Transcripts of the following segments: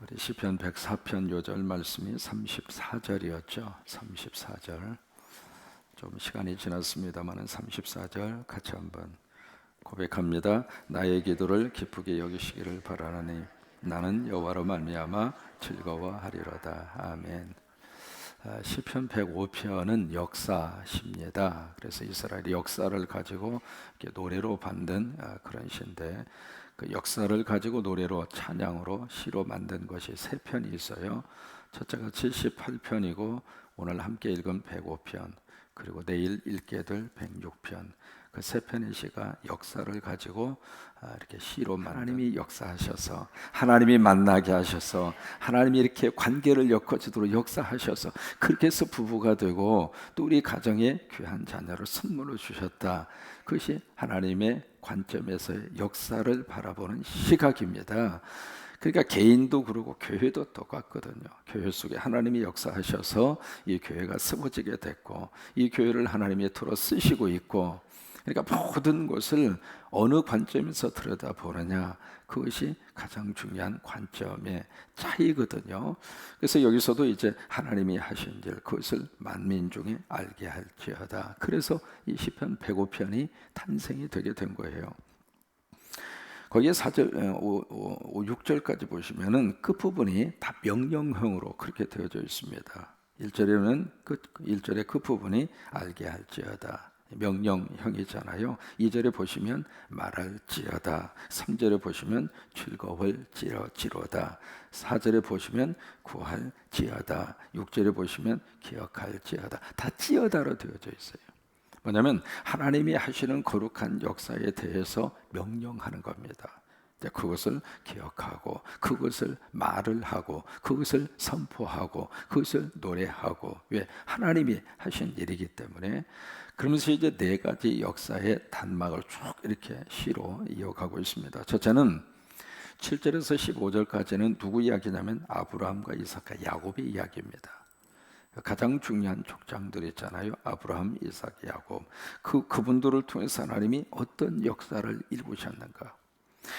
우리 시편 104편 요절 말씀이 34절이었죠. 34절. 좀 시간이 지났습니다만 34절 같이 한번 고백합니다. 나의 기도를 기쁘게 여기시기를 바라나니 나는 여호와로 말미암아 즐거워하리로다. 아멘. 시편 105편은 역사시입니다. 그래서 이스라엘이 역사를 가지고 이렇게 노래로 만든 그런 시인데, 그 역사를 가지고 노래로 찬양으로 시로 만든 것이 세 편이 있어요. 첫째가 78편이고 오늘 함께 읽은 105편, 그리고 내일 읽게 될 106편, 그 세 편의 시가 역사를 가지고 이렇게 시로 하나님이 역사하셔서, 하나님이 만나게 하셔서, 하나님이 이렇게 관계를 엮어지도록 역사하셔서 그렇게 해서 부부가 되고 또 우리 가정에 귀한 자녀를 선물로 주셨다. 그것이 하나님의 관점에서의 역사를 바라보는 시각입니다. 그러니까 개인도 그러고 교회도 똑같거든요. 교회 속에 하나님이 역사하셔서 이 교회가 세워지게 됐고, 이 교회를 하나님이 들어 쓰시고 있고, 그러니까 모든 것을 어느 관점에서 들여다보느냐, 그것이 가장 중요한 관점의 차이거든요. 그래서 여기서도 이제 하나님이 하신 일, 그것을 만민 중에 알게 할지어다. 그래서 이 시편 105편이 탄생이 되게 된 거예요. 거기에 4절, 6절까지 보시면은 끝부분이 다 명령형으로 그렇게 되어져 있습니다. 1절에는 1절의 끝부분이 알게 할지어다. 명령형이잖아요. 2절에 보시면 말할지어다. 3절에 보시면 즐거울지로다. 4절에 보시면 구할지어다. 6절에 보시면 기억할지어다. 다 지어다로 되어져 있어요. 뭐냐면 하나님이 하시는 거룩한 역사에 대해서 명령하는 겁니다. 그것을 기억하고, 그것을 말을 하고, 그것을 선포하고, 그것을 노래하고. 왜? 하나님이 하신 일이기 때문에. 그러면서 이제 네 가지 역사의 단막을 쭉 이렇게 시로 이어가고 있습니다. 첫째는 7절에서 15절까지는 누구 이야기냐면 아브라함과 이삭과 야곱의 이야기입니다. 가장 중요한 족장들 있잖아요. 아브라함, 이삭, 야곱. 그분들을 통해서 하나님이 어떤 역사를 이루셨는가,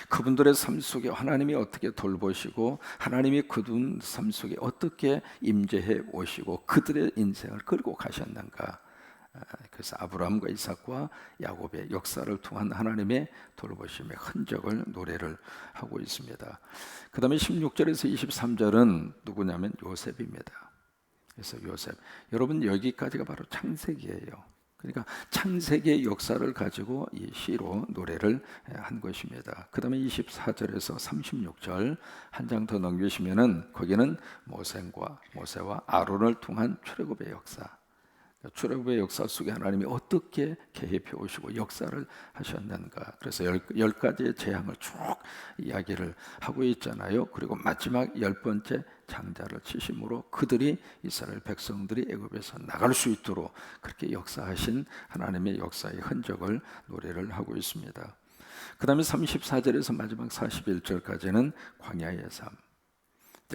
그분들의 삶 속에 하나님이 어떻게 돌보시고, 하나님이 그분 삶 속에 어떻게 임재해 오시고 그들의 인생을 끌고 가셨는가. 그래서 아브라함과 이삭과 야곱의 역사를 통한 하나님의 돌보심의 흔적을 노래를 하고 있습니다. 그 다음에 16절에서 23절은 누구냐면 요셉입니다. 그래서 요셉, 여러분 여기까지가 바로 창세기예요. 그러니까 창세기의 역사를 가지고 이 시로 노래를 한 것입니다. 그 다음에 24절에서 36절 한 장 더 넘기시면은 거기는 모세와 아론을 통한 출애굽의 역사, 출애굽의 역사 속에 하나님이 어떻게 개입해 오시고 역사를 하셨는가. 그래서 열 가지의 재앙을 쭉 이야기를 하고 있잖아요. 그리고 마지막 10번째 장자를 치심으로 그들이, 이스라엘 백성들이 애굽에서 나갈 수 있도록 그렇게 역사하신 하나님의 역사의 흔적을 노래를 하고 있습니다. 그 다음에 34절에서 마지막 41절까지는 광야의 삶,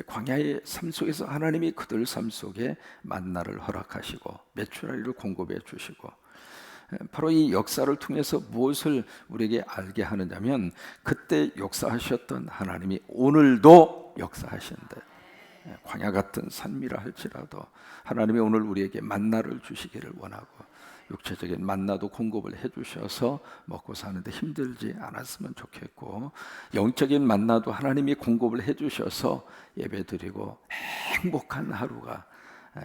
광야의 삶 속에서 하나님이 그들 삶 속에 만나를 허락하시고 메추라기를 공급해 주시고, 바로 이 역사를 통해서 무엇을 우리에게 알게 하느냐면, 그때 역사하셨던 하나님이 오늘도 역사하신다. 광야 같은 산미라 할지라도 하나님이 오늘 우리에게 만나를 주시기를 원하고, 육체적인 만나도 공급을 해주셔서 먹고 사는데 힘들지 않았으면 좋겠고, 영적인 만나도 하나님이 공급을 해주셔서 예배드리고 행복한 하루가,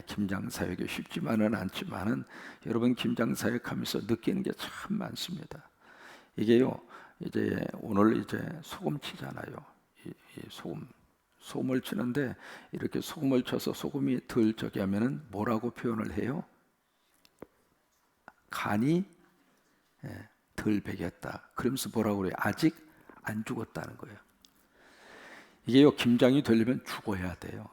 김장사역이 쉽지만은 않지만은 여러분 김장사역하면서 느끼는 게 참 많습니다. 이게요, 이제 오늘 이제 소금 치잖아요. 이 소금을 치는데, 이렇게 소금을 쳐서 소금이 덜 저기 하면은 뭐라고 표현을 해요? 간이 덜 배겼다. 그러면서 뭐라고 그래요? 아직 안 죽었다는 거예요. 이게요, 김장이 되려면 죽어야 돼요.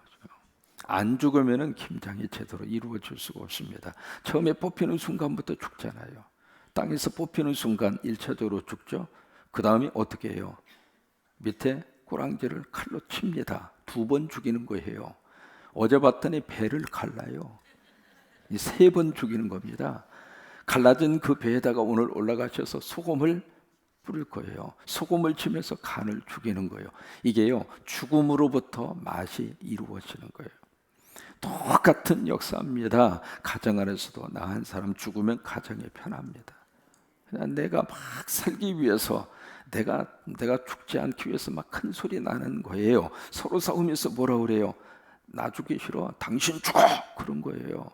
안 죽으면은 김장이 제대로 이루어질 수가 없습니다. 처음에 뽑히는 순간부터 죽잖아요. 땅에서 뽑히는 순간 1차적으로 죽죠. 그 다음에 어떻게 해요? 밑에 꼬랑지를 칼로 칩니다. 2번 죽이는 거예요. 어제 봤더니 배를 갈라요. 3번 죽이는 겁니다. 갈라진 그 배에다가 오늘 올라가셔서 소금을 뿌릴 거예요. 소금을 치면서 간을 죽이는 거예요. 이게요, 죽음으로부터 맛이 이루어지는 거예요. 똑같은 역사입니다. 가정 안에서도 나 한 사람 죽으면 가정이 편합니다. 그냥 내가 막 살기 위해서 내가 죽지 않기 위해서 막 큰 소리 나는 거예요. 서로 싸우면서 뭐라 그래요? 나 죽기 싫어. 당신 죽어. 그런 거예요.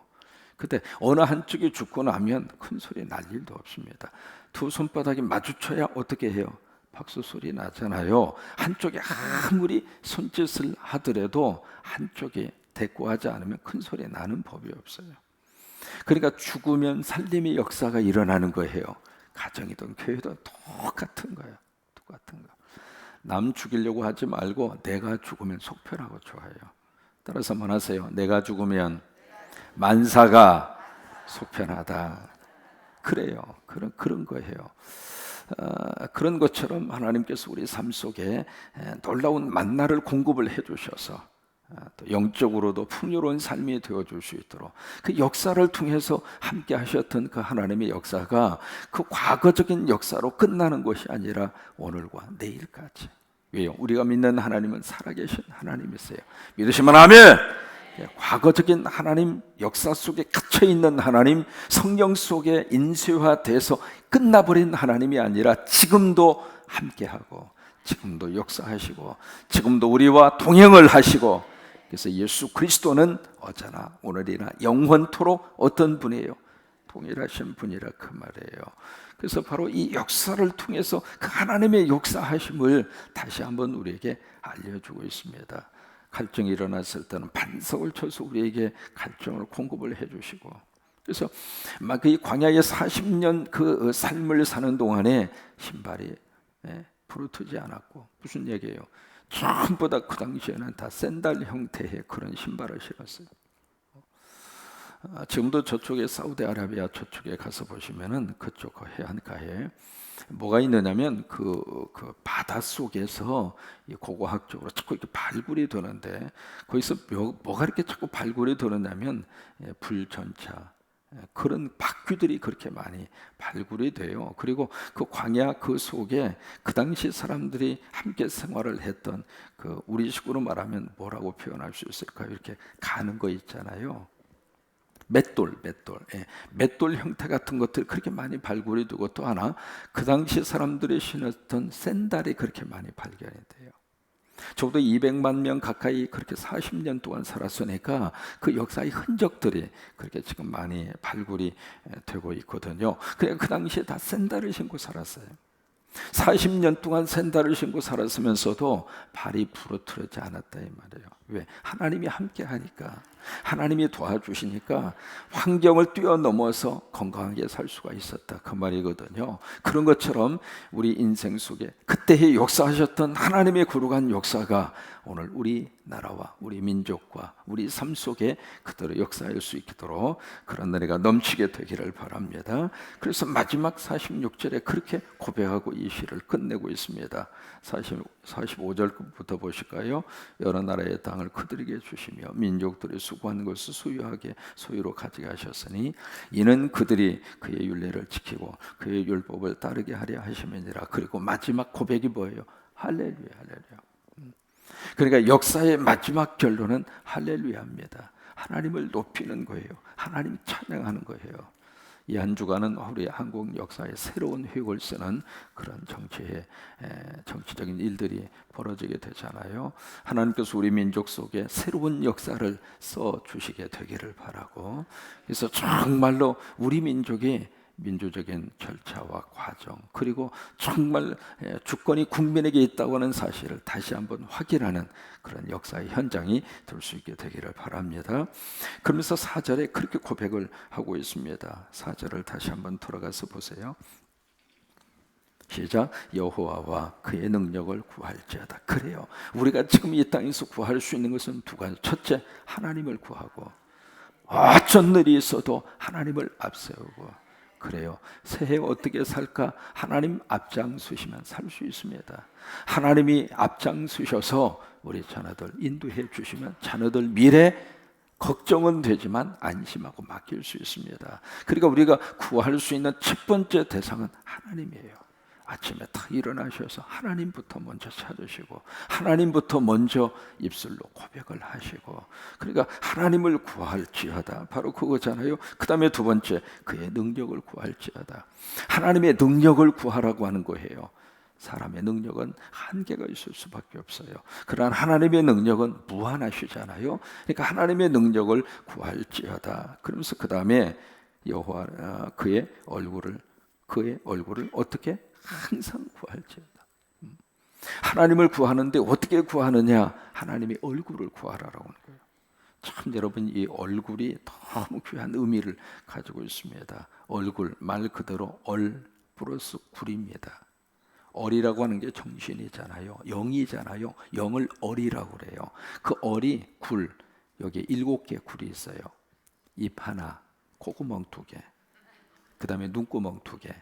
근데 어느 한쪽이 죽고 나면 큰 소리 날 일도 없습니다. 두 손바닥이 마주쳐야 어떻게 해요? 박수 소리 나잖아요. 한쪽이 아무리 손짓을 하더라도 한쪽이 대꾸하지 않으면 큰 소리 나는 법이 없어요. 그러니까 죽으면 살림의 역사가 일어나는 거예요. 가정이든 교회든 똑같은 거예요. 똑같은 거. 남 죽이려고 하지 말고 내가 죽으면 속편하고 좋아요. 따라서 말하세요. 내가 죽으면 만사가 속편하다. 그래요. 그런 거예요. 그런 것처럼 하나님께서 우리 삶 속에 놀라운 만나를 공급을 해주셔서 또 영적으로도 풍요로운 삶이 되어줄 수 있도록 그 역사를 통해서 함께 하셨던 그 하나님의 역사가 그 과거적인 역사로 끝나는 것이 아니라 오늘과 내일까지. 왜요? 우리가 믿는 하나님은 살아계신 하나님이세요. 믿으시면 아멘. 과거적인 하나님, 역사 속에 갇혀있는 하나님, 성령 속에 인쇄화돼서 끝나버린 하나님이 아니라 지금도 함께하고 지금도 역사하시고 지금도 우리와 동행을 하시고, 그래서 예수 그리스도는 어제나 오늘이나 영원토록 어떤 분이에요? 동일하신 분이라 그 말이에요. 그래서 바로 이 역사를 통해서 그 하나님의 역사하심을 다시 한번 우리에게 알려주고 있습니다. 갈증이 일어났을 때는 반석을 쳐서 우리에게 갈증을 공급을 해주시고, 그래서 막 이 광야에 40년 그 삶을 사는 동안에 신발이 부르트지 않았고, 무슨 얘기예요? 전부 다 그 당시에는 다 샌들 형태의 그런 신발을 신었어요. 지금도 저쪽에 사우디아라비아 저쪽에 가서 보시면은 그쪽 그 해안가에 뭐가 있느냐면 그 바다 속에서 고고학적으로 자꾸 이렇게 발굴이 되는데, 거기서 뭐가 이렇게 자꾸 발굴이 되느냐면 불전차, 그런 바퀴들이 그렇게 많이 발굴이 돼요. 그리고 그 광야 그 속에 그 당시 사람들이 함께 생활을 했던 그 우리식으로 말하면 뭐라고 표현할 수 있을까요? 이렇게 가는 거 있잖아요. 맷돌 형태 같은 것들 그렇게 많이 발굴이 되고, 또 하나 그 당시 사람들이 신었던 샌들이 그렇게 많이 발견이 돼요. 적어도 200만 명 가까이 그렇게 40년 동안 살았으니까 그 역사의 흔적들이 그렇게 지금 많이 발굴이 되고 있거든요. 그냥 그 당시에 다 샌들을 신고 살았어요. 40년 동안 샌들을 신고 살았으면서도 발이 부러뜨리지 않았다 이 말이에요. 왜? 하나님이 함께 하니까, 하나님이 도와주시니까 환경을 뛰어넘어서 건강하게 살 수가 있었다 그 말이거든요. 그런 것처럼 우리 인생 속에 그때의 역사하셨던 하나님의 거룩한 역사가 오늘 우리 나라와 우리 민족과 우리 삶 속에 그대로 역사할 수 있도록 그런 은혜가 넘치게 되기를 바랍니다. 그래서 마지막 46절에 그렇게 고백하고 이 시를 끝내고 있습니다. 45절부터 보실까요? 여러 나라의 땅을 그들에게 주시며 민족들이 수고한 것을 소유로 가져가셨으니 이는 그들이 그의 율례를 지키고 그의 율법을 따르게 하려 하심이니라. 그리고 마지막 고백이 뭐예요? 할렐루야, 할렐루야. 그러니까 역사의 마지막 결론은 할렐루야입니다. 하나님을 높이는 거예요. 하나님 찬양하는 거예요. 이 한 주간은 우리 한국 역사에 새로운 획을 쓰는 그런 정치적인 일들이 벌어지게 되잖아요. 하나님께서 우리 민족 속에 새로운 역사를 써 주시게 되기를 바라고, 그래서 정말로 우리 민족이 민주적인 절차와 과정, 그리고 정말 주권이 국민에게 있다고 하는 사실을 다시 한번 확인하는 그런 역사의 현장이 될 수 있게 되기를 바랍니다. 그러면서 4절에 그렇게 고백을 하고 있습니다. 4절을 다시 한번 돌아가서 보세요. 시작. 여호와와 그의 능력을 구할지어다. 그래요. 우리가 지금 이 땅에서 구할 수 있는 것은 두 가지. 첫째, 하나님을 구하고, 어떤 일이 있어도 하나님을 앞세우고. 그래요. 새해 어떻게 살까? 하나님 앞장서시면 살 수 있습니다. 하나님이 앞장서셔서 우리 자녀들 인도해 주시면 자녀들 미래 걱정은 되지만 안심하고 맡길 수 있습니다. 그러니까 우리가 구할 수 있는 첫 번째 대상은 하나님이에요. 아침에 딱 일어나셔서 하나님부터 먼저 찾으시고 하나님부터 먼저 입술로 고백을 하시고, 그러니까 하나님을 구할지어다, 바로 그거잖아요. 그 다음에 두 번째, 그의 능력을 구할지어다. 하나님의 능력을 구하라고 하는 거예요. 사람의 능력은 한계가 있을 수밖에 없어요. 그러나 하나님의 능력은 무한하시잖아요. 그러니까 하나님의 능력을 구할지어다. 그러면서 그 다음에 여호와 그의 얼굴을 어떻게 항상 구할지어다. 하나님을 구하는데 어떻게 구하느냐? 하나님의 얼굴을 구하라라고 하는 거예요. 참 여러분, 이 얼굴이 너무 귀한 의미를 가지고 있습니다. 얼굴 말 그대로 얼 플러스 굴입니다. 얼이라고 하는 게 정신이잖아요. 영이잖아요. 영을 얼이라고 그래요. 그 얼이 굴, 여기 7개 굴이 있어요. 입 하나, 콧구멍 2개, 그 다음에 눈구멍 2개,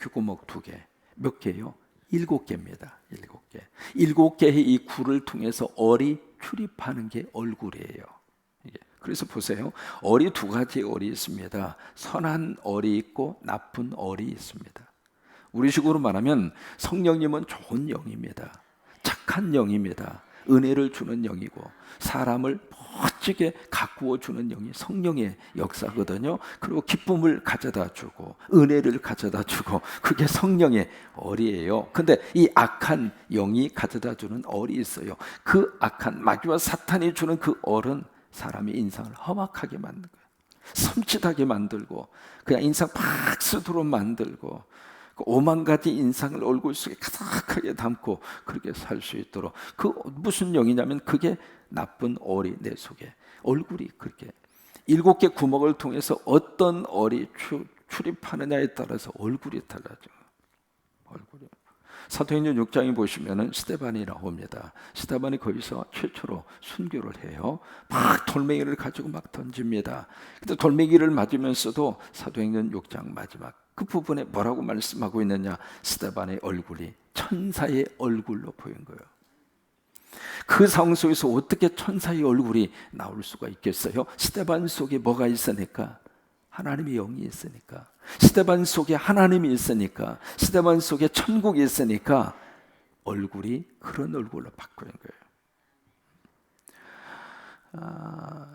귓구멍 2개. 몇 개요? 7개입니다. 7개. 7개의 이 굴을 통해서 얼이 출입하는 게 얼굴이에요. 그래서 보세요. 얼이 2가지 얼이 있습니다. 선한 얼이 있고 나쁜 얼이 있습니다. 우리식으로 말하면 성령님은 좋은 영입니다. 착한 영입니다. 은혜를 주는 영이고 사람을 멋지게 가꾸어 주는 영이 성령의 역사거든요. 그리고 기쁨을 가져다 주고 은혜를 가져다 주고, 그게 성령의 얼이에요. 근데 이 악한 영이 가져다 주는 얼이 있어요. 그 악한 마귀와 사탄이 주는 그 얼은 사람의 인상을 험악하게 만든 거예요. 섬찟하게 만들고 그냥 인상 박스도록 만들고 오만 가지 인상을 얼굴 속에 가득하게 담고 그렇게 살 수 있도록, 그 무슨 영이냐면 그게 나쁜 얼이 내 속에, 얼굴이 그렇게 7개 구멍을 통해서 어떤 얼이 출입하느냐에 따라서 얼굴이 달라져. 얼굴이. 사도행전 6장에 보시면은 스데반이 나옵니다. 스데반이 거기서 최초로 순교를 해요. 막 돌멩이를 가지고 막 던집니다. 근데 돌멩이를 맞으면서도 사도행전 6장 마지막 그 부분에 뭐라고 말씀하고 있느냐? 스데반의 얼굴이 천사의 얼굴로 보인 거예요. 그 상황 속에서 어떻게 천사의 얼굴이 나올 수가 있겠어요? 스데반 속에 뭐가 있으니까? 하나님의 영이 있으니까. 스데반 속에 하나님이 있으니까. 스데반 속에 천국이 있으니까 얼굴이 그런 얼굴로 바꾸는 거예요.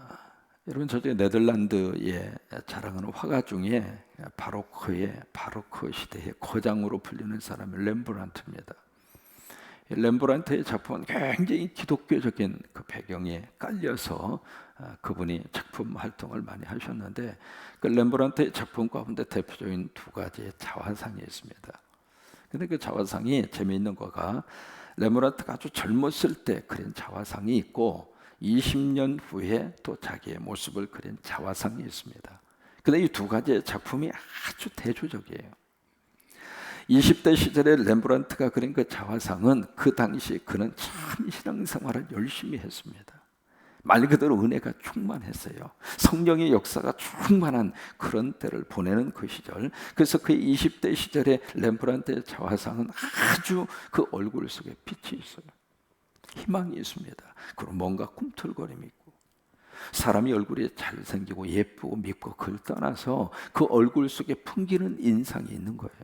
여러분, 저쪽에 네덜란드에 자랑하는 화가 중에 바로크 시대의 거장으로 불리는 사람이 렘브란트입니다. 렘브란트의 작품은 굉장히 기독교적인 그 배경에 깔려서 그분이 작품 활동을 많이 하셨는데, 그 렘브란트의 작품 가운데 대표적인 2가지의 자화상이 있습니다. 근데 그 자화상이 재미있는 거가, 렘브란트가 아주 젊었을 때 그린 자화상이 있고 20년 후에 또 자기의 모습을 그린 자화상이 있습니다. 근데 이 2가지의 작품이 아주 대조적이에요. 20대 시절에 렘브란트가 그린 그 자화상은 그 당시 그는 참 신앙생활을 열심히 했습니다. 말 그대로 은혜가 충만했어요. 성령의 역사가 충만한 그런 때를 보내는 그 시절. 그래서 그 20대 시절에 렘브란트의 자화상은 아주 그 얼굴 속에 빛이 있어요. 희망이 있습니다. 그리고 뭔가 꿈틀거림이 있고, 사람이 얼굴이 잘생기고 예쁘고 밉고 그걸 떠나서 그 얼굴 속에 풍기는 인상이 있는 거예요.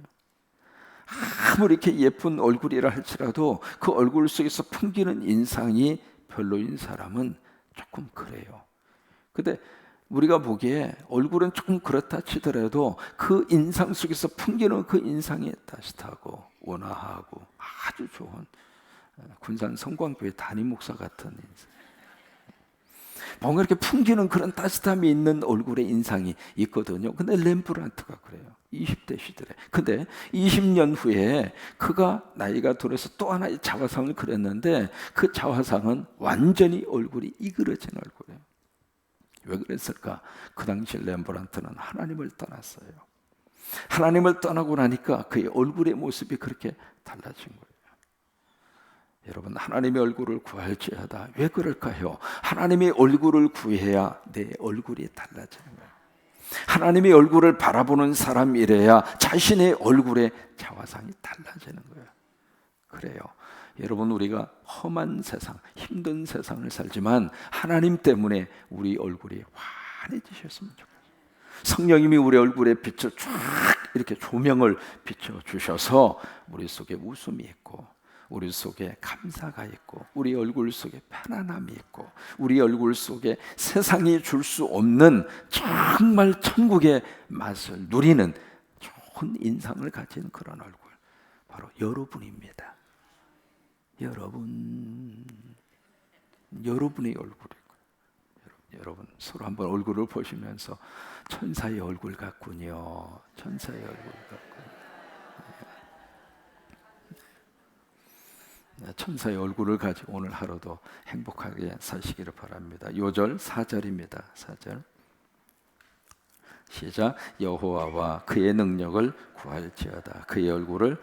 아무리 이렇게 예쁜 얼굴이라 할지라도 그 얼굴 속에서 풍기는 인상이 별로인 사람은 조금 그래요. 근데 우리가 보기에 얼굴은 조금 그렇다 치더라도 그 인상 속에서 풍기는 그 인상이 따뜻하고 온화하고 아주 좋은 군산 성광교회 담임 목사 같은 인상, 뭔가 이렇게 풍기는 그런 따뜻함이 있는 얼굴의 인상이 있거든요. 근데 렘브란트가 그래요. 20대 시절에. 근데 20년 후에 그가 나이가 들어서 또 하나의 자화상을 그렸는데, 그 자화상은 완전히 얼굴이 이그러진 얼굴이에요. 왜 그랬을까? 그 당시 렘브란트는 하나님을 떠났어요. 하나님을 떠나고 나니까 그의 얼굴의 모습이 그렇게 달라진 거예요. 여러분, 하나님의 얼굴을 구할지어다. 왜 그럴까요? 하나님의 얼굴을 구해야 내 얼굴이 달라지는 거예요. 하나님의 얼굴을 바라보는 사람이래야 자신의 얼굴의 자화상이 달라지는 거예요. 그래요. 여러분, 우리가 험한 세상, 힘든 세상을 살지만 하나님 때문에 우리 얼굴이 환해지셨으면 좋겠어요. 성령님이 우리 얼굴에 빛을 쫙 이렇게 조명을 비춰 주셔서 우리 속에 웃음이 있고, 우리 속에 감사가 있고, 우리 얼굴 속에 편안함이 있고, 우리 얼굴 속에 세상이 줄 수 없는 정말 천국의 맛을 누리는 좋은 인상을 가진 그런 얼굴, 바로 여러분입니다. 여러분의 얼굴이고, 여러분 서로 한번 얼굴을 보시면서 천사의 얼굴 같군요. 천사의 얼굴 같군요. 천사의 얼굴을 가지고 오늘 하루도 행복하게 사시기를 바랍니다. 요절 4절입니다. 4절 시작. 여호와와 그의 능력을 구할지어다. 그의 얼굴을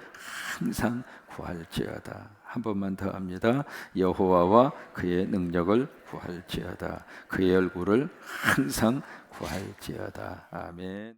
항상 구할지어다. 한 번만 더 합니다. 여호와와 그의 능력을 구할지어다. 그의 얼굴을 항상 구할지어다. 아멘.